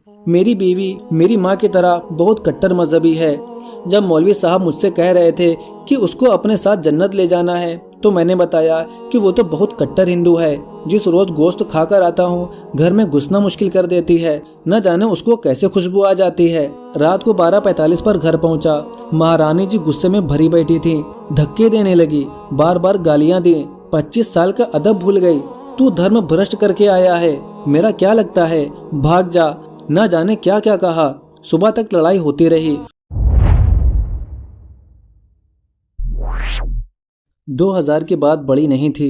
मेरी बीवी मेरी माँ की तरह बहुत कट्टर मजहबी है। जब मौलवी साहब मुझसे कह रहे थे कि उसको अपने साथ जन्नत ले जाना है तो मैंने बताया कि वो तो बहुत कट्टर हिंदू है। जिस रोज गोश्त खाकर आता हूँ घर में घुसना मुश्किल कर देती है। न जाने उसको कैसे खुशबू आ जाती है। रात को 12:45 पर घर पहुँचा। महारानी जी गुस्से में भरी बैठी थी। धक्के देने लगी, बार बार गालियाँ दी। 25 साल का अदब भूल गई। तू धर्म भ्रष्ट करके आया है, मेरा क्या लगता है, भाग जा। न जाने क्या क्या कहा। सुबह तक लड़ाई होती रही। 2000 की बात बड़ी नहीं थी,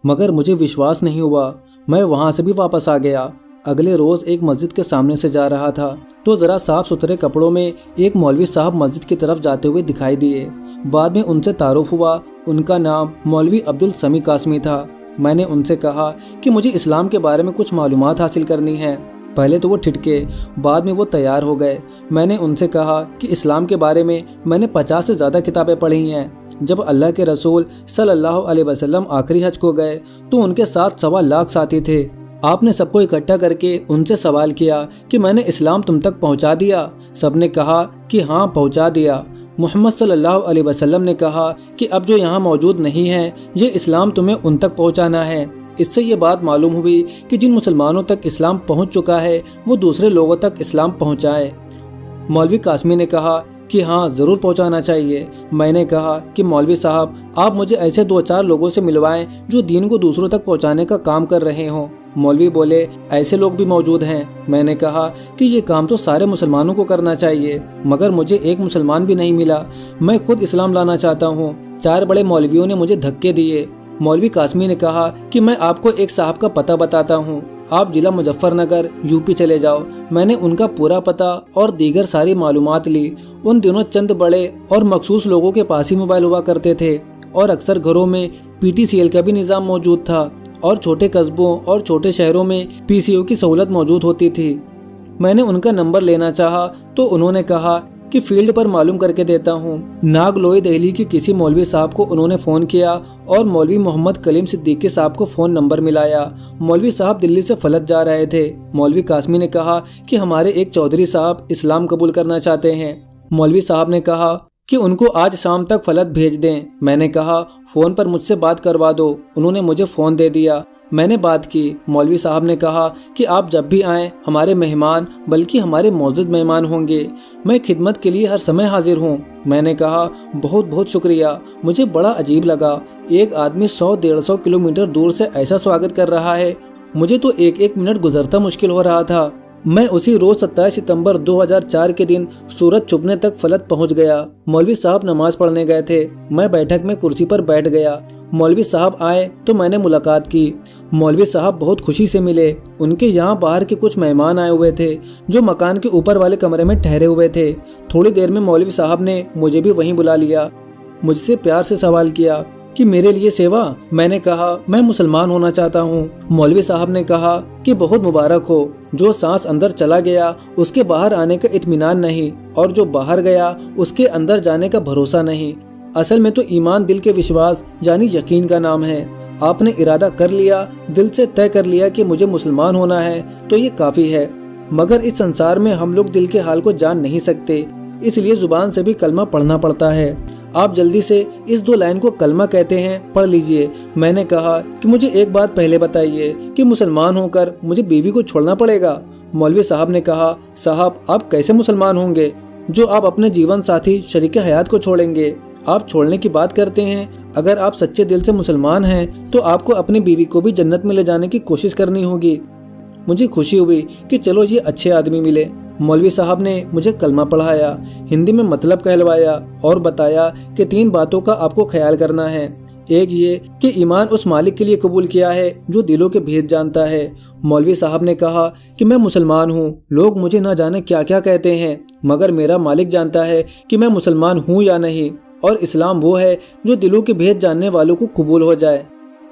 मगर मुझे विश्वास नहीं हुआ। मैं वहां से भी वापस आ गया। अगले रोज एक मस्जिद के सामने से जा रहा था तो जरा साफ सुथरे कपड़ों में एक मौलवी साहब मस्जिद की तरफ जाते हुए दिखाई दिए। बाद में उनसे तारुफ हुआ। उनका नाम मौलवी अब्दुल समी कासमी था। मैंने उनसे कहा कि मुझे इस्लाम के बारे में कुछ मालूमात हासिल करनी है। पहले तो वो ठिठके, बाद में वो तैयार हो गए। मैंने उनसे कहा कि इस्लाम के बारे में मैंने 50 से ज़्यादा किताबें पढ़ी हैं। जब अल्लाह के रसूल सल्लल्लाहु अलैहि वसल्लम आखिरी हज को गए तो उनके साथ 1.25 लाख साथी थे। आपने सबको इकट्ठा करके उनसे सवाल किया कि मैंने इस्लाम तुम तक पहुंचा दिया? सबने कहा कि हाँ, पहुंचा दिया। मोहम्मद सल्लल्लाहु अलैहि वसल्लम ने कहा कि अब जो यहाँ मौजूद नहीं है ये इस्लाम तुम्हें उन तक पहुँचाना है। इससे ये बात मालूम हुई कि जिन मुसलमानों तक इस्लाम पहुँच चुका है वो दूसरे लोगों तक इस्लाम पहुँचाए। मौलवी कासमी ने कहा कि हाँ, ज़रूर पहुँचाना चाहिए। मैंने कहा कि मौलवी साहब, आप मुझे ऐसे 2-4 लोगों से मिलवाएं जो दीन को दूसरों तक पहुँचाने का काम कर रहे हों। मौलवी बोले, ऐसे लोग भी मौजूद हैं। मैंने कहा कि ये काम तो सारे मुसलमानों को करना चाहिए, मगर मुझे एक मुसलमान भी नहीं मिला। मैं खुद इस्लाम लाना चाहता हूँ। 4 बड़े मौलवियों ने मुझे धक्के दिए। मौलवी कासमी ने कहा कि मैं आपको एक साहब का पता बताता हूँ, आप जिला मुजफ्फरनगर यूपी चले जाओ। मैंने उनका पूरा पता और दीगर सारी मालूमात ली। उन दिनों चंद बड़े और मखसूस लोगों के पास ही मोबाइल हुआ करते थे और अक्सर घरों में PTCL का भी निज़ाम मौजूद था और छोटे कस्बों और छोटे शहरों में PCO की सहूलत मौजूद होती थी। मैंने उनका नंबर लेना चाहा तो उन्होंने कहा कि फील्ड पर मालूम करके देता हूँ। नागलोई दिल्ली के किसी मौलवी साहब को उन्होंने फ़ोन किया और मौलवी मोहम्मद कलीम सिद्दीकी साहब को फ़ोन नंबर मिलाया। मौलवी साहब दिल्ली से फलत जा रहे थे। मौलवी कासमी ने कहा कि हमारे एक चौधरी साहब इस्लाम कबूल करना चाहते हैं। मौलवी साहब ने कहा कि उनको आज शाम तक फलत भेज दें। मैंने कहा फ़ोन पर मुझसे बात करवा दो। उन्होंने मुझे फ़ोन दे दिया। मैंने बात की। मौलवी साहब ने कहा कि आप जब भी आएँ हमारे मेहमान बल्कि हमारे मौजूद मेहमान होंगे। मैं खिदमत के लिए हर समय हाजिर हूँ। मैंने कहा बहुत बहुत शुक्रिया। मुझे बड़ा अजीब लगा, एक आदमी 100-150 किलोमीटर दूर से ऐसा स्वागत कर रहा है। मुझे तो एक मिनट गुजरता मुश्किल हो रहा था। मैं उसी रोज 27 सितंबर 2004 के दिन सूरज छुपने तक फलत पहुंच गया। मौलवी साहब नमाज पढ़ने गए थे। मैं बैठक में कुर्सी पर बैठ गया। मौलवी साहब आए तो मैंने मुलाकात की। मौलवी साहब बहुत खुशी से मिले। उनके यहाँ बाहर के कुछ मेहमान आए हुए थे जो मकान के ऊपर वाले कमरे में ठहरे हुए थे। थोड़ी देर में मौलवी साहब ने मुझे भी वहीं बुला लिया। मुझसे प्यार से सवाल किया कि मेरे लिए सेवा। मैंने कहा मैं मुसलमान होना चाहता हूँ। मौलवी साहब ने कहा कि बहुत मुबारक हो। जो सांस अंदर चला गया उसके बाहर आने का इत्मीनान नहीं, और जो बाहर गया उसके अंदर जाने का भरोसा नहीं। असल में तो ईमान दिल के विश्वास यानी यकीन का नाम है। आपने इरादा कर लिया, दिल से तय कर लिया कि मुझे मुसलमान होना है तो ये काफ़ी है। मगर इस संसार में हम लोग दिल के हाल को जान नहीं सकते, इसलिए जुबान से भी कलमा पढ़ना पड़ता है। आप जल्दी से इस 2 लाइन को कलमा कहते हैं, पढ़ लीजिए। मैंने कहा कि मुझे एक बात पहले बताइए कि मुसलमान होकर मुझे बीवी को छोड़ना पड़ेगा? मौलवी साहब ने कहा, साहब आप कैसे मुसलमान होंगे जो आप अपने जीवन साथी शरीक हयात को छोड़ेंगे? आप छोड़ने की बात करते हैं। अगर आप सच्चे दिल से मुसलमान हैं तो आपको अपनी बीवी को भी जन्नत में ले जाने की कोशिश करनी होगी। मुझे खुशी हुई कि चलो ये अच्छे आदमी मिले। मौलवी साहब ने मुझे कलमा पढ़ाया, हिंदी में मतलब कहलवाया और बताया कि 3 बातों का आपको ख्याल करना है। एक ये कि ईमान उस मालिक के लिए कबूल किया है जो दिलों के भेद जानता है। मौलवी साहब ने कहा कि मैं मुसलमान हूँ, लोग मुझे ना जाने क्या क्या कहते हैं, मगर मेरा मालिक जानता है कि मैं मुसलमान हूँ या नहीं, और इस्लाम वो है जो दिलों के भेद जानने वालों को कबूल हो जाए।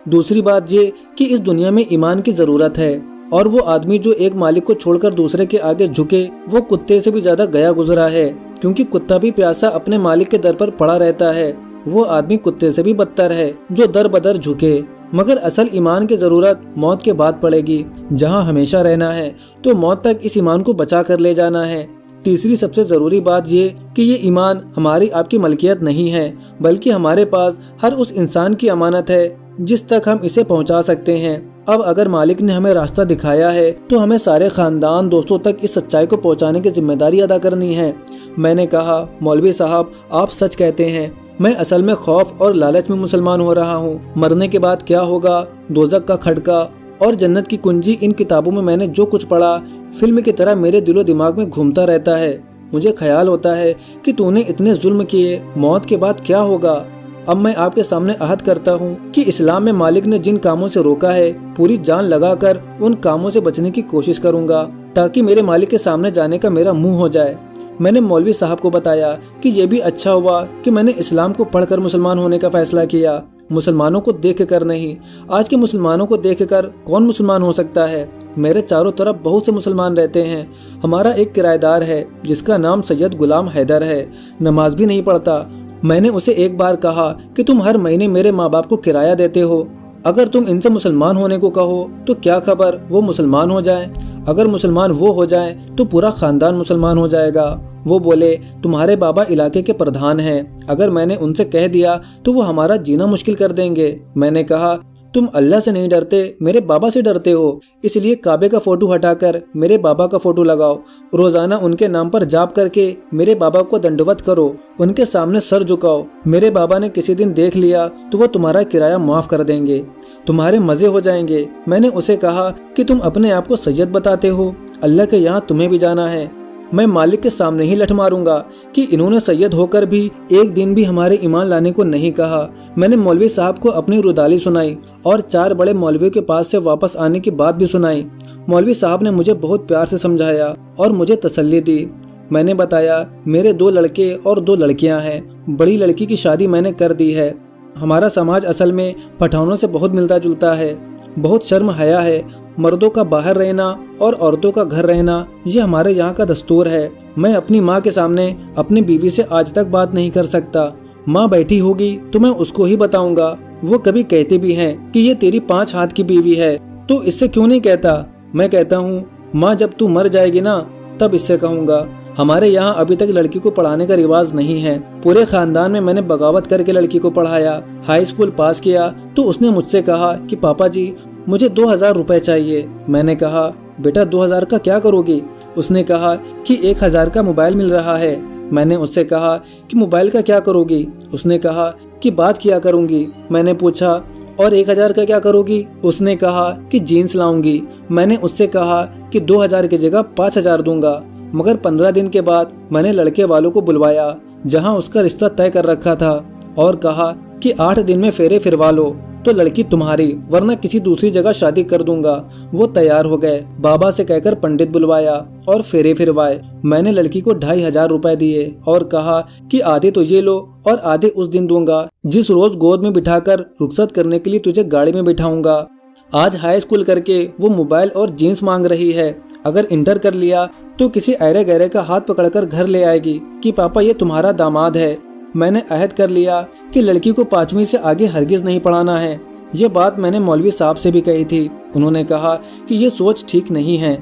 दूसरी बात ये कि इस दुनिया में ईमान की ज़रूरत है, और वो आदमी जो एक मालिक को छोड़कर दूसरे के आगे झुके वो कुत्ते से भी ज्यादा गया गुजरा है, क्योंकि कुत्ता भी प्यासा अपने मालिक के दर पर पड़ा रहता है। वो आदमी कुत्ते से भी बदतर है जो दर बदर झुके। मगर असल ईमान की ज़रूरत मौत के बाद पड़ेगी। जहाँ हमेशा रहना है तो मौत तक इस ईमान को बचा कर ले जाना है। तीसरी सबसे ज़रूरी बात ये कि ये ईमान हमारी आपकी मलकियत नहीं है, बल्कि हमारे पास हर उस इंसान की अमानत है जिस तक हम इसे पहुंचा सकते हैं। अब अगर मालिक ने हमें रास्ता दिखाया है तो हमें सारे खानदान दोस्तों तक इस सच्चाई को पहुंचाने की जिम्मेदारी अदा करनी है। मैंने कहा, मौलवी साहब आप सच कहते हैं, मैं असल में खौफ और लालच में मुसलमान हो रहा हूँ। मरने के बाद क्या होगा, दोज़ख का खटका और जन्नत की कुंजी, इन किताबों में मैंने जो कुछ पढ़ा फिल्म की तरह मेरे दिलो दिमाग में घूमता रहता है। मुझे ख्याल होता है कि तूने इतने जुल्म किए, मौत के बाद क्या होगा। अब मैं आपके सामने अहद करता हूँ कि इस्लाम में मालिक ने जिन कामों से रोका है पूरी जान लगाकर उन कामों से बचने की कोशिश करूँगा, ताकि मेरे मालिक के सामने जाने का मेरा मुंह हो जाए। मैंने मौलवी साहब को बताया कि ये भी अच्छा हुआ कि मैंने इस्लाम को पढ़कर मुसलमान होने का फैसला किया, मुसलमानों को देख कर नहीं। आज के मुसलमानों को देखकर कौन मुसलमान हो सकता है। मेरे चारों तरफ बहुत से मुसलमान रहते हैं। हमारा एक किराएदार है जिसका नाम सैयद गुलाम हैदर है, नमाज भी नहीं पढ़ता। मैंने उसे एक बार कहा कि तुम हर महीने मेरे माँ बाप को किराया देते हो, अगर तुम इनसे मुसलमान होने को कहो तो क्या खबर वो मुसलमान हो जाएं। अगर मुसलमान वो हो जाएं तो पूरा खानदान मुसलमान हो जाएगा। वो बोले, तुम्हारे बाबा इलाके के प्रधान हैं, अगर मैंने उनसे कह दिया तो वो हमारा जीना मुश्किल कर देंगे। मैंने कहा, तुम अल्लाह से नहीं डरते, मेरे बाबा से डरते हो, इसलिए काबे का फोटो हटाकर मेरे बाबा का फोटो लगाओ। रोजाना उनके नाम पर जाप करके मेरे बाबा को दंडवत करो, उनके सामने सर झुकाओ। मेरे बाबा ने किसी दिन देख लिया तो वो तुम्हारा किराया माफ कर देंगे, तुम्हारे मजे हो जाएंगे। मैंने उसे कहा कि तुम अपने आप को सैयद बताते हो, अल्लाह के यहाँ तुम्हें भी जाना है। मैं मालिक के सामने ही लठ मारूंगा कि इन्होंने सैयद होकर भी एक दिन भी हमारे ईमान लाने को नहीं कहा। मैंने मौलवी साहब को अपनी रुदाली सुनाई और 4 बड़े मौलवियों के पास से वापस आने की बात भी सुनाई। मौलवी साहब ने मुझे बहुत प्यार से समझाया और मुझे तसल्ली दी। मैंने बताया, मेरे 2 लड़के और 2 लड़कियां हैं। बड़ी लड़की की शादी मैंने कर दी है। हमारा समाज असल में पठानों से बहुत मिलता जुलता है। बहुत शर्म हया है, मर्दों का बाहर रहना और औरतों का घर रहना, ये हमारे यहाँ का दस्तूर है। मैं अपनी माँ के सामने अपनी बीवी से आज तक बात नहीं कर सकता। माँ बैठी होगी तो मैं उसको ही बताऊंगा। वो कभी कहते भी हैं कि ये तेरी 5 हाथ की बीवी है, तो इससे क्यों नहीं कहता। मैं कहता हूँ, माँ जब तू मर जाएगी ना तब इससे कहूँगा। हमारे यहाँ अभी तक लड़की को पढ़ाने का रिवाज नहीं है। पूरे खानदान में मैंने बगावत करके लड़की को पढ़ाया। हाई स्कूल पास किया तो उसने मुझसे कहा कि पापा जी मुझे 2000 रुपए चाहिए। मैंने कहा, बेटा 2000 का क्या करोगी। उसने कहा कि 1000 का मोबाइल मिल रहा है। मैंने उससे कहा कि मोबाइल का क्या करोगी। उसने कहा कि बात किया करूंगी। मैंने पूछा, और 1000 का क्या करोगी। उसने कहा कि जीन्स लाऊंगी। मैंने उससे कहा कि 2000 की जगह 5000 दूंगा। मगर 15 दिन के बाद मैंने लड़के वालों को बुलवाया जहां उसका रिश्ता तय कर रखा था और कहा कि 8 दिन में फेरे फिरवा लो तो लड़की तुम्हारी, वरना किसी दूसरी जगह शादी कर दूंगा। वो तैयार हो गए। बाबा से कहकर पंडित बुलवाया और फेरे फिरवाए। मैंने लड़की को 2500 रुपए दिए और कहा कि आधे तो ये लो और आधे उस दिन दूंगा जिस रोज गोद में बिठाकर रुखसत करने के लिए तुझे गाड़ी में बिठाऊंगा। आज हाई स्कूल करके वो मोबाइल और जीन्स मांग रही है। अगर इंटर कर लिया तो किसी ऐरे गहरे का हाथ पकड़कर घर ले आएगी कि पापा ये तुम्हारा दामाद है। मैंने अहद कर लिया कि लड़की को 5वीं से आगे हरगिज नहीं पढ़ाना है। ये बात मैंने मौलवी साहब से भी कही थी। उन्होंने कहा कि ये सोच ठीक नहीं है।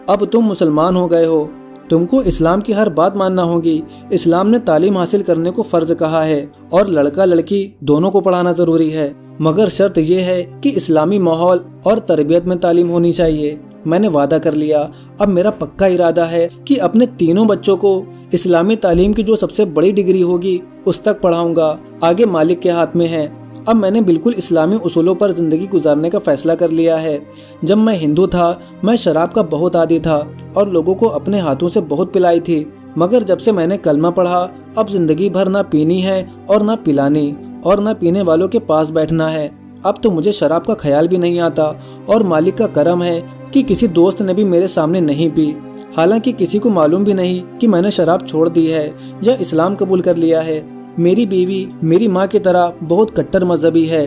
अब तुम मुसलमान हो गए हो, तुमको इस्लाम की हर बात मानना होगी। इस्लाम ने तालीम हासिल करने को फर्ज कहा है और लड़का लड़की दोनों को पढ़ाना जरूरी है, मगर शर्त यह है कि इस्लामी माहौल और तरबियत में तालीम होनी चाहिए। मैंने वादा कर लिया। अब मेरा पक्का इरादा है कि अपने तीनों बच्चों को इस्लामी तालीम की जो सबसे बड़ी डिग्री होगी उस तक पढ़ाऊंगा। आगे मालिक के हाथ में है। अब मैंने बिल्कुल इस्लामी उसूलों पर जिंदगी गुजारने का फैसला कर लिया है। जब मैं हिंदू था मैं शराब का बहुत आदी था और लोगों को अपने हाथों से बहुत पिलाई थी, मगर जब से मैंने कलमा पढ़ा अब जिंदगी भर ना पीनी है और ना पिलानी और ना पीने वालों के पास बैठना है। अब तो मुझे शराब का ख्याल भी नहीं आता और मालिक का करम है कि किसी दोस्त ने भी मेरे सामने नहीं पी। हालांकि किसी को मालूम भी नहीं कि मैंने शराब छोड़ दी है या इस्लाम कबूल कर लिया है। मेरी बीवी मेरी माँ की तरह बहुत कट्टर मजहबी है।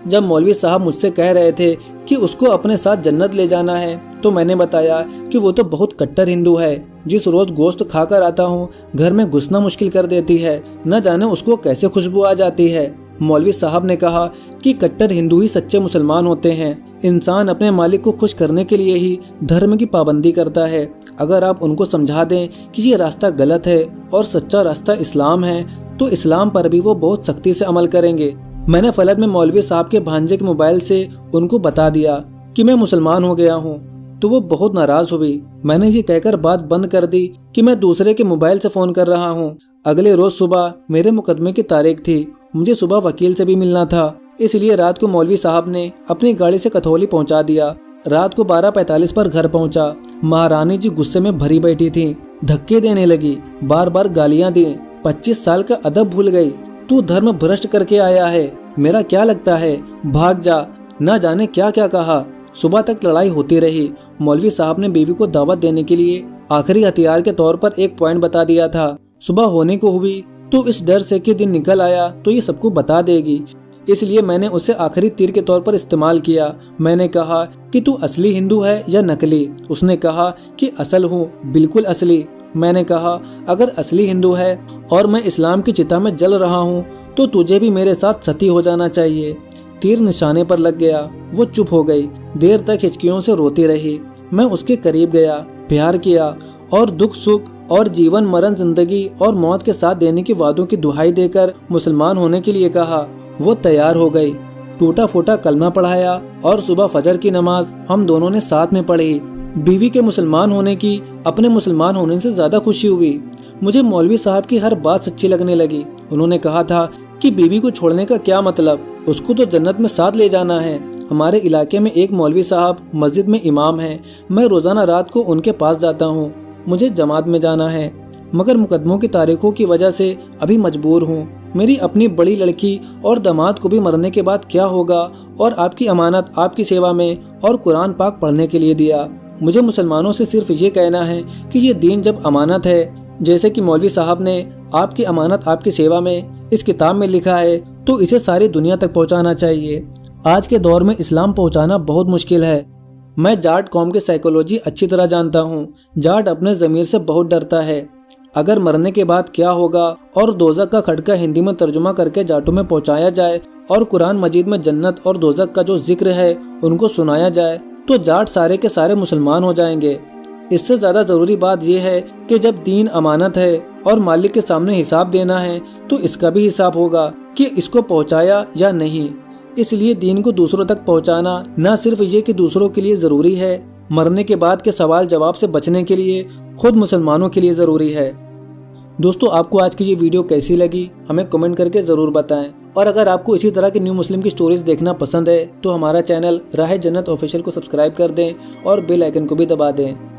जब मौलवी साहब मुझसे कह रहे थे कि उसको अपने साथ जन्नत ले जाना है तो मैंने बताया कि वो तो बहुत कट्टर हिंदू है। जिस रोज गोश्त खाकर आता हूँ घर में घुसना मुश्किल कर देती है, न जाने उसको कैसे खुशबू आ जाती है। मौलवी साहब ने कहा कि कट्टर हिंदू ही सच्चे मुसलमान होते हैं। इंसान अपने मालिक को खुश करने के लिए ही धर्म की पाबंदी करता है। अगर आप उनको समझा दें कि ये रास्ता गलत है और सच्चा रास्ता इस्लाम है, तो इस्लाम पर भी वो बहुत सख्ती से अमल करेंगे। मैंने फलद में मौलवी साहब के भांजे के मोबाइल से उनको बता दिया कि मैं मुसलमान हो गया हूँ, तो वो बहुत नाराज हुई। मैंने ये कहकर बात बंद कर दी कि मैं दूसरे के मोबाइल से फ़ोन कर रहा हूँ। अगले रोज सुबह मेरे मुकदमे की तारीख थी। मुझे सुबह वकील से भी मिलना था, इसलिए रात को मौलवी साहब ने अपनी गाड़ी से कथौली पहुंचा दिया। रात को 12:45 पर घर पहुंचा। महारानी जी गुस्से में भरी बैठी थी, धक्के देने लगी, बार बार गालियां दी। 25 साल का अदब भूल गई, तू धर्म भ्रष्ट करके आया है, मेरा क्या लगता है, भाग जा। न जाने क्या क्या कहा। सुबह तक लड़ाई होती रही। मौलवी साहब ने बीवी को दावत देने के लिए आखिरी हथियार के तौर पर एक पॉइंट बता दिया था। सुबह होने को हुई तो इस डर से कि दिन निकल आया तो ये सबको बता देगी, इसलिए मैंने उसे आखिरी तीर के तौर पर इस्तेमाल किया। मैंने कहा कि तू असली हिंदू है या नकली। उसने कहा कि असल हूँ, बिल्कुल असली। मैंने कहा अगर असली हिंदू है और मैं इस्लाम की चिता में जल रहा हूँ तो तुझे भी मेरे साथ सती हो जाना चाहिए। तीर निशाने पर लग गया। वो चुप हो गई, देर तक हिचकियों से रोती रही। मैं उसके करीब गया, प्यार किया और दुख सुख और जीवन मरण, जिंदगी और मौत के साथ देने की वादों की दुहाई देकर मुसलमान होने के लिए कहा। वो तैयार हो गई। टूटा फूटा कलमा पढ़ाया और सुबह फजर की नमाज हम दोनों ने साथ में पढ़ी। बीवी के मुसलमान होने की अपने मुसलमान होने से ज्यादा खुशी हुई। मुझे मौलवी साहब की हर बात सच्ची लगने लगी। उन्होंने कहा था कि बीवी को छोड़ने का क्या मतलब, उसको तो जन्नत में साथ ले जाना है। हमारे इलाके में एक मौलवी साहब मस्जिद में इमाम हैं। मैं रोजाना रात को उनके पास जाता हूँ। मुझे जमात में जाना है, मगर मुकदमों की तारीखों की वजह से अभी मजबूर हूँ। मेरी अपनी बड़ी लड़की और दामाद को भी मरने के बाद क्या होगा, और आपकी अमानत आपकी सेवा में और कुरान पाक पढ़ने के लिए दिया। मुझे मुसलमानों से सिर्फ ये कहना है कि ये दीन जब अमानत है, जैसे कि मौलवी साहब ने आपकी अमानत आपकी सेवा में इस किताब में लिखा है, तो इसे सारी दुनिया तक पहुँचाना चाहिए। आज के दौर में इस्लाम पहुँचाना बहुत मुश्किल है। मैं जाट कौम की साइकोलॉजी अच्छी तरह जानता हूँ। जाट अपने ज़मीर से बहुत डरता है। अगर मरने के बाद क्या होगा और दोज़ख का खटका हिंदी में तर्जुमा करके जाटों में पहुँचाया जाए और कुरान मजीद में जन्नत और दोज़ख का जो जिक्र है उनको सुनाया जाए, तो जाट सारे के सारे मुसलमान हो जाएंगे। इससे ज़्यादा ज़रूरी बात यह है कि जब दीन अमानत है और मालिक के सामने हिसाब देना है, तो इसका भी हिसाब होगा कि इसको पहुँचाया या नहीं। इसलिए दीन को दूसरों तक पहुंचाना न सिर्फ ये कि दूसरों के लिए ज़रूरी है, मरने के बाद के सवाल जवाब से बचने के लिए खुद मुसलमानों के लिए ज़रूरी है। दोस्तों, आपको आज की ये वीडियो कैसी लगी हमें कमेंट करके ज़रूर बताएं। और अगर आपको इसी तरह की न्यू मुस्लिम की स्टोरीज देखना पसंद है तो हमारा चैनल राह जन्नत ऑफिशियल को सब्सक्राइब कर दें और बेल आइकन को भी दबा दें।